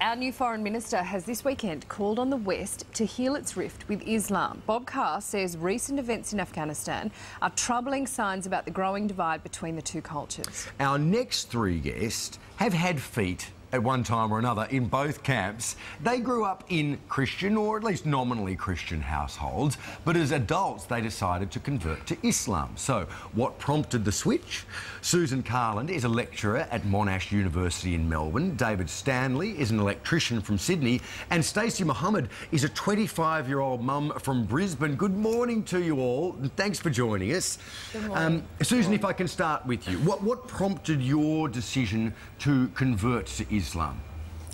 Our new Foreign Minister has this weekend called on the West to heal its rift with Islam. Bob Carr says recent events in Afghanistan are troubling signs about the growing divide between the two cultures. Our next three guests have had feet at one time or another in both camps. They grew up in Christian, or at least nominally Christian households, but as adults they decided to convert to Islam. So what prompted the switch? Susan Carland is a lecturer at Monash University in Melbourne. David Stanley is an electrician from Sydney, and Stacey Mohammed is a 25-year-old mum from Brisbane. Good morning to you all, and thanks for joining us. Good morning. Susan, if I can start with you, what prompted your decision to convert to Islam?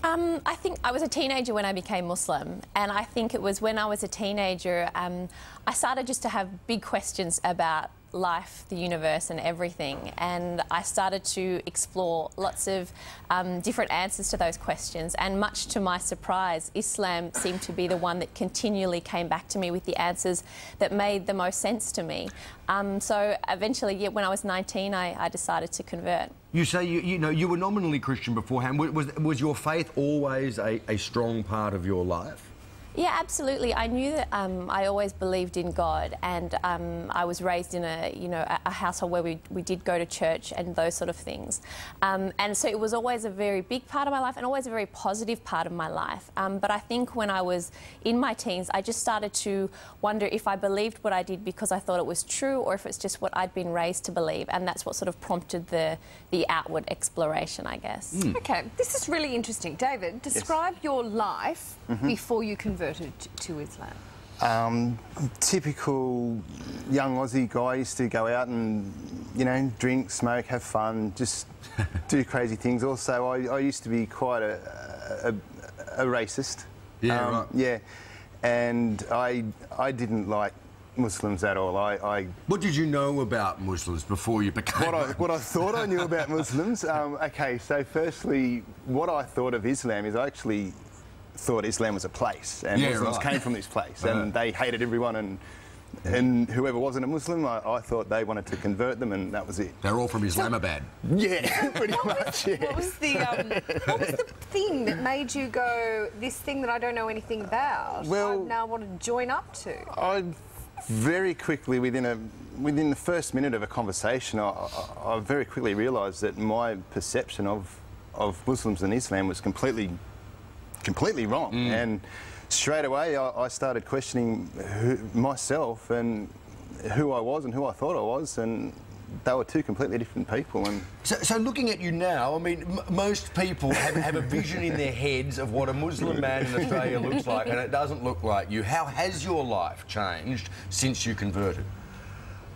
I think I was a teenager when I became Muslim, and I think it was when I was a teenager I started just to have big questions about life, the universe and everything, and I started to explore lots of different answers to those questions, and much to my surprise Islam seemed to be the one that continually came back to me with the answers that made the most sense to me. So eventually, yeah, when I was 19 I decided to convert. You say you were nominally Christian beforehand. Was your faith always a strong part of your life? Yeah, absolutely. I knew that I always believed in God, and I was raised in a household where we did go to church and those sort of things, and so it was always a very big part of my life and always a very positive part of my life. But I think when I was in my teens, I just started to wonder if I believed what I did because I thought it was true, or if it's just what I'd been raised to believe, and that's what sort of prompted the outward exploration, I guess. Mm. OK, this is really interesting. David, describe your life before you converted to Islam. Typical young Aussie guy. Used to go out and, drink, smoke, have fun, just do crazy things. Also, I used to be quite a racist. Yeah, right. Yeah, and I didn't like Muslims at all. What did you know about Muslims before you became what I thought I knew about Muslims? OK, so firstly, what I thought of Islam is I actually thought Islam was a place, and Muslims came from this place, and they hated everyone, and whoever wasn't a Muslim, I thought they wanted to convert them, and that was it. They're all from Islamabad. Yeah, pretty much. Yeah. What was the thing that made you go, this thing that I don't know anything about, well, I now want to join up to? I very quickly, within the first minute of a conversation, I very quickly realised that my perception of Muslims and Islam was completely wrong, and straight away I started questioning myself and who I was and who I thought I was, and they were two completely different people. And so looking at you now, I mean, most people have a vision in their heads of what a Muslim man in Australia looks like, and it doesn't look like you. How has your life changed since you converted?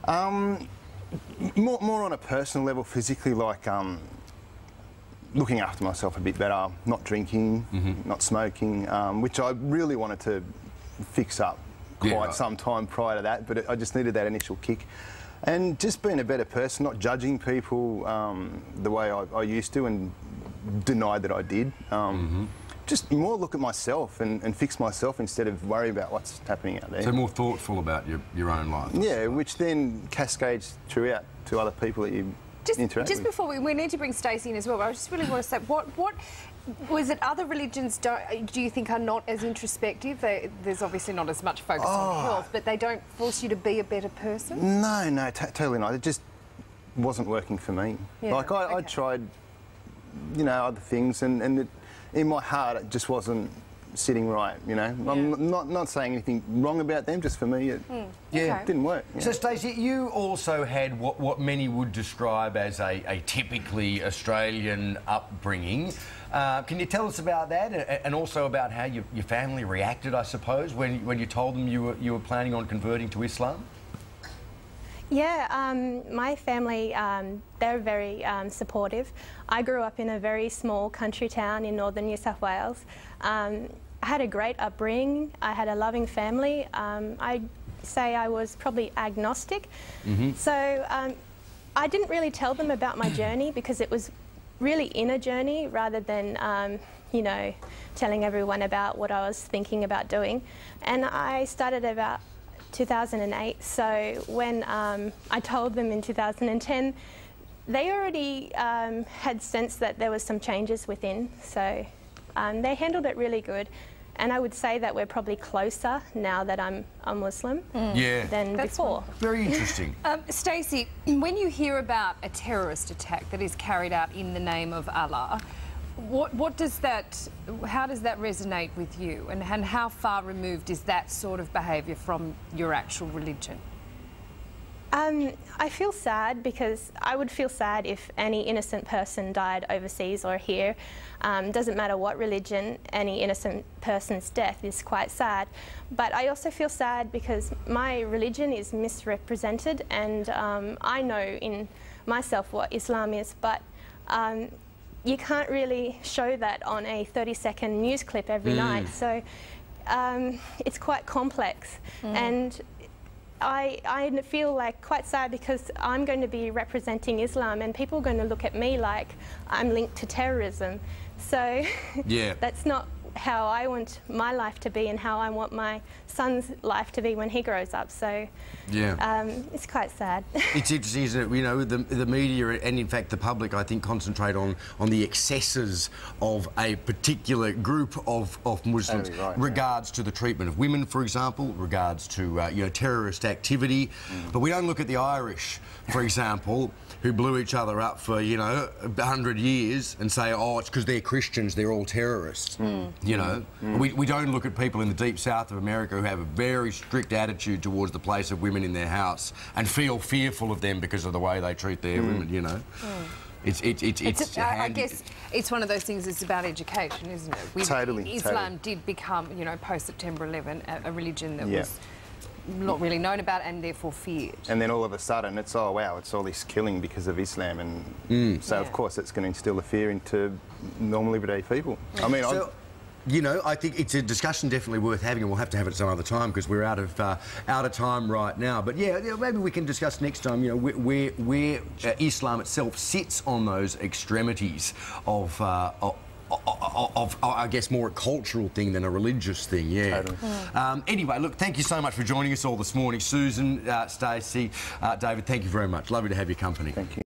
More on a personal level, physically, like looking after myself a bit better, not drinking, not smoking, which I really wanted to fix up quite some time prior to that, but I just needed that initial kick. And just being a better person, not judging people the way I used to and denied that I did. Just more look at myself and fix myself instead of worry about what's happening out there. So more thoughtful about your own life. Yeah, which then cascades throughout to other people that you interact just with. Before we need to bring Stacey in as well, but I just really want to say, what was it other religions do you think are not as introspective? There's obviously not as much focus on health, but they don't force you to be a better person? No, totally not. It just wasn't working for me. Yeah, like, I tried, other things, and in my heart it just wasn't sitting right, Yeah. I'm not saying anything wrong about them, just for me it didn't work. So Stacey, you also had what many would describe as a typically Australian upbringing. Can you tell us about that, and also about how your family reacted, I suppose, when you told them you were planning on converting to Islam? Yeah, my family, they're very supportive. I grew up in a very small country town in northern New South Wales. I had a great upbringing. I had a loving family. I'd say I was probably agnostic. So I didn't really tell them about my journey because it was really inner journey rather than, telling everyone about what I was thinking about doing. And I started about 2008, so when I told them in 2010, they already had sensed that there was some changes within, so They handled it really good. And I would say that we're probably closer now that I'm a Muslim than before. Very interesting. Stacey, when you hear about a terrorist attack that is carried out in the name of Allah, what does that, how does that resonate with you? And how far removed is that sort of behaviour from your actual religion? I feel sad because I would feel sad if any innocent person died overseas or here. Doesn't matter what religion, any innocent person's death is quite sad. But I also feel sad because my religion is misrepresented, and I know in myself what Islam is, but you can't really show that on a 30-second news clip every night. So it's quite complex. And I feel like quite sad because I'm going to be representing Islam and people are going to look at me like I'm linked to terrorism. So that's not how I want my life to be and how I want my son's life to be when he grows up. So it's quite sad. It's interesting, isn't it? You know, the media and in fact the public, I think, concentrate on the excesses of a particular group of Muslims, regards to the treatment of women, for example, regards to you know, terrorist activity. But we don't look at the Irish, for example, who blew each other up for, you know, 100 years and say, oh, it's because they're Christians, they're all terrorists. You know, we don't look at people in the deep south of America who have a very strict attitude towards the place of women in their house and feel fearful of them because of the way they treat their women, you know. I guess it's one of those things. It's about education, isn't it? Islam did become, you know, post September 11, a religion that was not really known about and therefore feared. And then all of a sudden it's, oh wow, it's all this killing because of Islam, and so of course it's going to instill a fear into normal everyday people. I mean, you know, I think it's a discussion definitely worth having, and we'll have to have it some other time because we're out of time right now. But yeah, maybe we can discuss next time, you know, where Islam itself sits on those extremities of I guess, more a cultural thing than a religious thing, Anyway, look, thank you so much for joining us all this morning. Susan, Stacey, David, thank you very much. Lovely to have your company. Thank you.